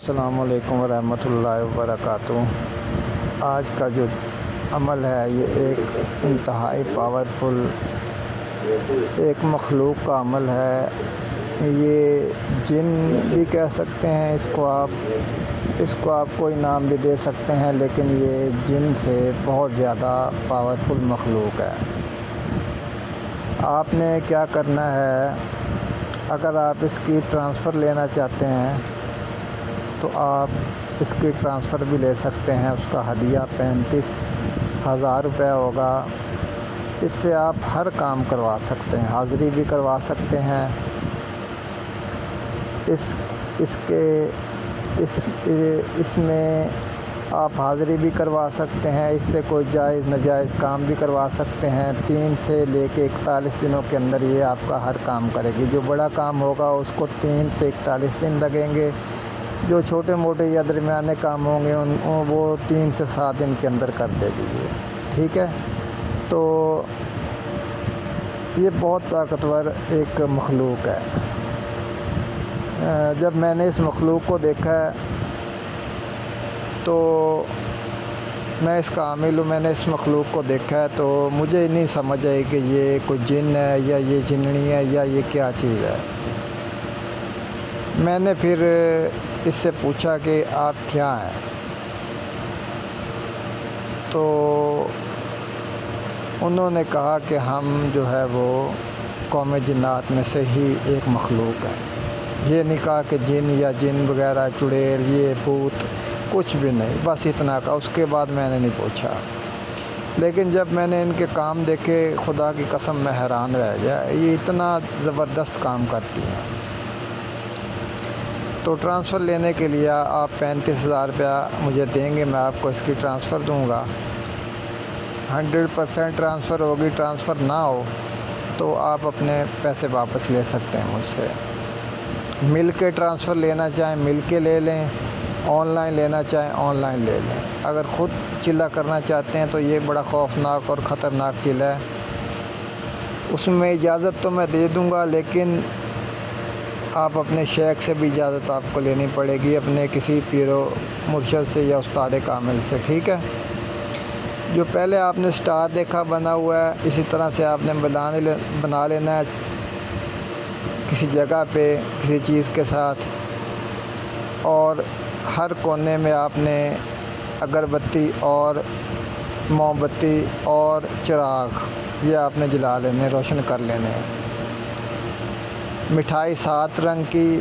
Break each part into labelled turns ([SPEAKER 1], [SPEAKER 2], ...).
[SPEAKER 1] السلام علیکم ورحمۃ اللہ وبرکاتہ۔ آج کا جو عمل ہے یہ ایک انتہائی پاورفل ایک مخلوق کا عمل ہے۔ یہ جن بھی کہہ سکتے ہیں اس کو آپ کوئی نام بھی دے سکتے ہیں، لیکن یہ جن سے بہت زیادہ پاورفل مخلوق ہے۔ آپ نے کیا کرنا ہے، اگر آپ اس کی ٹرانسفر لینا چاہتے ہیں تو آپ اس کی ٹرانسفر بھی لے سکتے ہیں۔ اس کا ہدیہ 35,000 روپے ہوگا۔ اس سے آپ ہر کام کروا سکتے ہیں، حاضری بھی کروا سکتے ہیں۔ اس میں آپ حاضری بھی کروا سکتے ہیں، اس سے کوئی جائز ناجائز کام بھی کروا سکتے ہیں۔ 3 سے لے کے 41 دنوں کے اندر یہ آپ کا ہر کام کرے گی۔ جو بڑا کام ہوگا اس کو 3 سے 41 دن لگیں گے، جو چھوٹے موٹے یا درمیانے کام ہوں گے وہ 3 سے 7 دن کے اندر کر دے گی یہ، ٹھیک ہے۔ تو یہ بہت طاقتور ایک مخلوق ہے۔ جب میں نے اس مخلوق کو دیکھا تو میں اس کا عامل ہوں، میں نے اس مخلوق کو دیکھا ہے تو مجھے نہیں سمجھ آئی کہ یہ کوئی جن ہے یا یہ جننی ہے یا یہ کیا چیز ہے۔ میں نے پھر اس سے پوچھا کہ آپ کیا ہیں، تو انہوں نے کہا کہ ہم جو ہے وہ قوم جنات میں سے ہی ایک مخلوق ہیں۔ یہ نہیں کہا کہ جن یا جن وغیرہ چڑیل یہ بھوت کچھ بھی نہیں، بس اتنا کہا۔ اس کے بعد میں نے نہیں پوچھا، لیکن جب میں نے ان کے کام دیکھے خدا کی قسم میں حیران رہ گیا، یہ اتنا زبردست کام کرتی ہیں۔ تو ٹرانسفر لینے کے لیے آپ 35,000 روپیہ مجھے دیں گے، میں آپ کو اس کی ٹرانسفر دوں گا۔ 100% ٹرانسفر ہوگی، ٹرانسفر نہ ہو تو آپ اپنے پیسے واپس لے سکتے ہیں مجھ سے۔ مل کے ٹرانسفر لینا چاہیں مل کے لے لیں، آن لائن لینا چاہیں آن لائن لے لیں۔ اگر خود چلہ کرنا چاہتے ہیں تو یہ بڑا خوفناک اور خطرناک چلہ ہے۔ اس میں اجازت تو میں دے دوں گا، لیکن آپ اپنے شیخ سے بھی اجازت آپ کو لینی پڑے گی، اپنے کسی پیر و مرشد سے یا استاد کامل سے، ٹھیک ہے۔ جو پہلے آپ نے سٹار دیکھا بنا ہوا ہے، اسی طرح سے آپ نے بنا لینا ہے کسی جگہ پہ کسی چیز کے ساتھ، اور ہر کونے میں آپ نے اگربتی اور موم بتی اور چراغ یہ آپ نے جلا لینے، روشن کر لینے ہیں۔ مٹھائی 7 رنگ کی،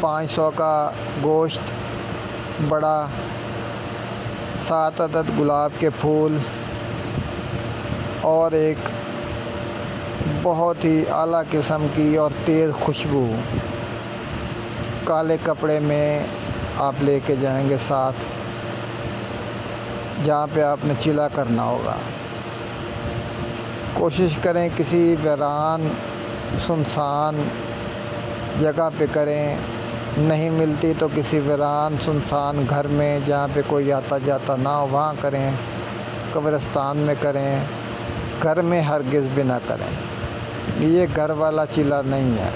[SPEAKER 1] 500 کا گوشت بڑا، 7 عدد گلاب کے پھول، اور ایک بہت ہی اعلیٰ قسم کی اور تیز خوشبو کالے کپڑے میں آپ لے کے جائیں گے ساتھ، جہاں پہ آپ نے چلہ کرنا ہوگا۔ کوشش کریں کسی ویران سنسان جگہ پہ کریں، نہیں ملتی تو کسی ویران سنسان گھر میں جہاں پہ کوئی آتا جاتا نہ ہو وہاں کریں، قبرستان میں کریں، گھر میں ہرگز بھی نہ کریں۔ یہ گھر والا چلہ نہیں ہے،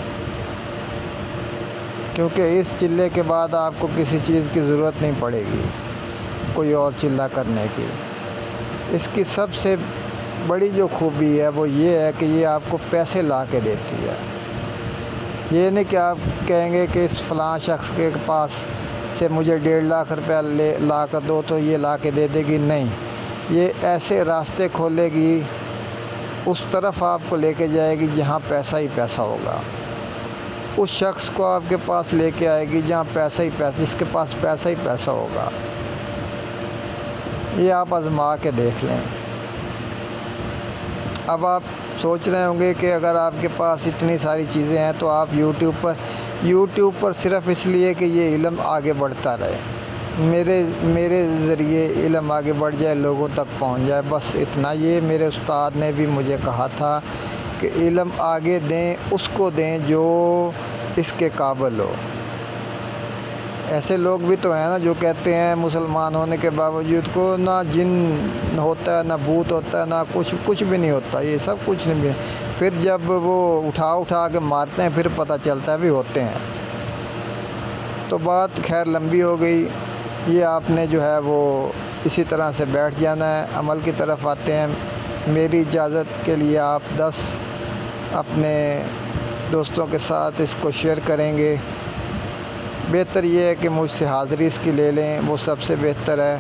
[SPEAKER 1] کیونکہ اس چلے کے بعد آپ کو کسی چیز کی ضرورت نہیں پڑے گی کوئی اور چلہ کرنے کی۔ اس کی سب سے بڑی جو خوبی ہے وہ یہ ہے کہ یہ آپ کو پیسے لا کے دیتی ہے۔ یہ نہیں کہ آپ کہیں گے کہ اس فلاں شخص کے پاس سے مجھے 1.5 لاکھ روپیہ لا کر دو تو یہ لا کے دے دے گی، نہیں، یہ ایسے راستے کھولے گی، اس طرف آپ کو لے کے جائے گی جہاں پیسہ ہی پیسہ ہوگا، اس شخص کو آپ کے پاس لے کے آئے گی جہاں پیسہ ہی پیسہ، جس کے پاس پیسہ ہی پیسہ ہوگا۔ یہ آپ آزما کے دیکھ لیں۔ اب آپ سوچ رہے ہوں گے کہ اگر آپ کے پاس اتنی ساری چیزیں ہیں تو آپ یوٹیوب پر صرف اس لیے کہ یہ علم آگے بڑھتا رہے، میرے ذریعے علم آگے بڑھ جائے، لوگوں تک پہنچ جائے، بس اتنا۔ یہ میرے استاد نے بھی مجھے کہا تھا کہ علم آگے دیں، اس کو دیں جو اس کے قابل ہو۔ ایسے لوگ بھی تو ہیں نا جو کہتے ہیں مسلمان ہونے کے باوجود کو نہ جن ہوتا ہے، نہ بھوت ہوتا ہے، نہ کچھ بھی نہیں ہوتا، یہ سب کچھ نہیں بھی۔ پھر جب وہ اٹھا کے مارتے ہیں پھر پتہ چلتا ہے بھی ہوتے ہیں۔ تو بات خیر لمبی ہو گئی، یہ آپ نے جو ہے وہ اسی طرح سے بیٹھ جانا ہے۔ عمل کی طرف آتے ہیں۔ میری اجازت کے لیے آپ 10 اپنے دوستوں کے ساتھ اس کو شیئر کریں گے۔ بہتر یہ ہے کہ مجھ سے حاضری اس کی لے لیں، وہ سب سے بہتر ہے۔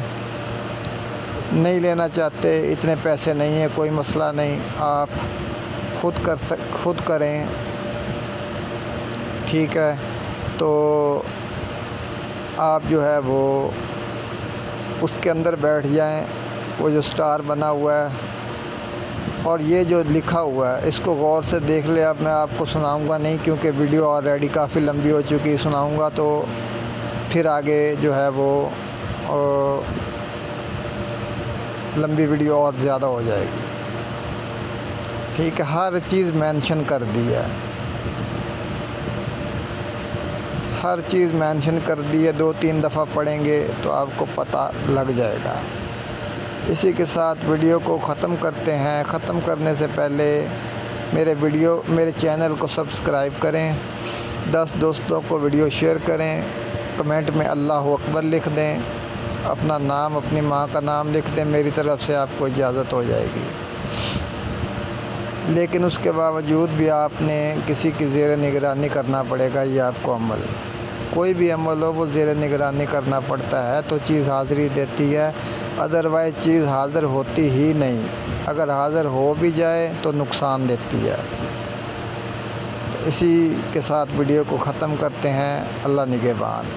[SPEAKER 1] نہیں لینا چاہتے، اتنے پیسے نہیں ہیں، کوئی مسئلہ نہیں، آپ خود کریں، ٹھیک ہے۔ تو آپ جو ہے وہ اس کے اندر بیٹھ جائیں، وہ جو سٹار بنا ہوا ہے اور یہ جو لکھا ہوا ہے اس کو غور سے دیکھ لیں۔ اب میں آپ کو سناؤں گا نہیں، کیونکہ ویڈیو آلریڈی کافی لمبی ہو چکی، سناؤں گا تو پھر آگے جو ہے وہ لمبی ویڈیو اور زیادہ ہو جائے گی، ٹھیک ہے۔ ہر چیز مینشن کر دی ہے، ہر چیز مینشن کر دی ہے، 2-3 دفعہ پڑھیں گے تو آپ کو پتہ لگ جائے گا۔ اسی کے ساتھ ویڈیو کو ختم کرتے ہیں۔ ختم کرنے سے پہلے میرے چینل کو سبسکرائب کریں، 10 دوستوں کو ویڈیو شیئر کریں، کمنٹ میں اللہ اکبر لکھ دیں، اپنا نام، اپنی ماں کا نام لکھ دیں، میری طرف سے آپ کو اجازت ہو جائے گی۔ لیکن اس کے باوجود بھی آپ نے کسی کی زیر نگرانی کرنا پڑے گا، یہ آپ کو عمل، کوئی بھی عمل ہو وہ زیر نگرانی کرنا پڑتا ہے تو چیز حاضری دیتی ہے، ادروائز چیز حاضر ہوتی ہی نہیں، اگر حاضر ہو بھی جائے تو نقصان دیتی ہے۔ تو اسی کے ساتھ ویڈیو کو ختم کرتے ہیں۔ اللہ نگہبان۔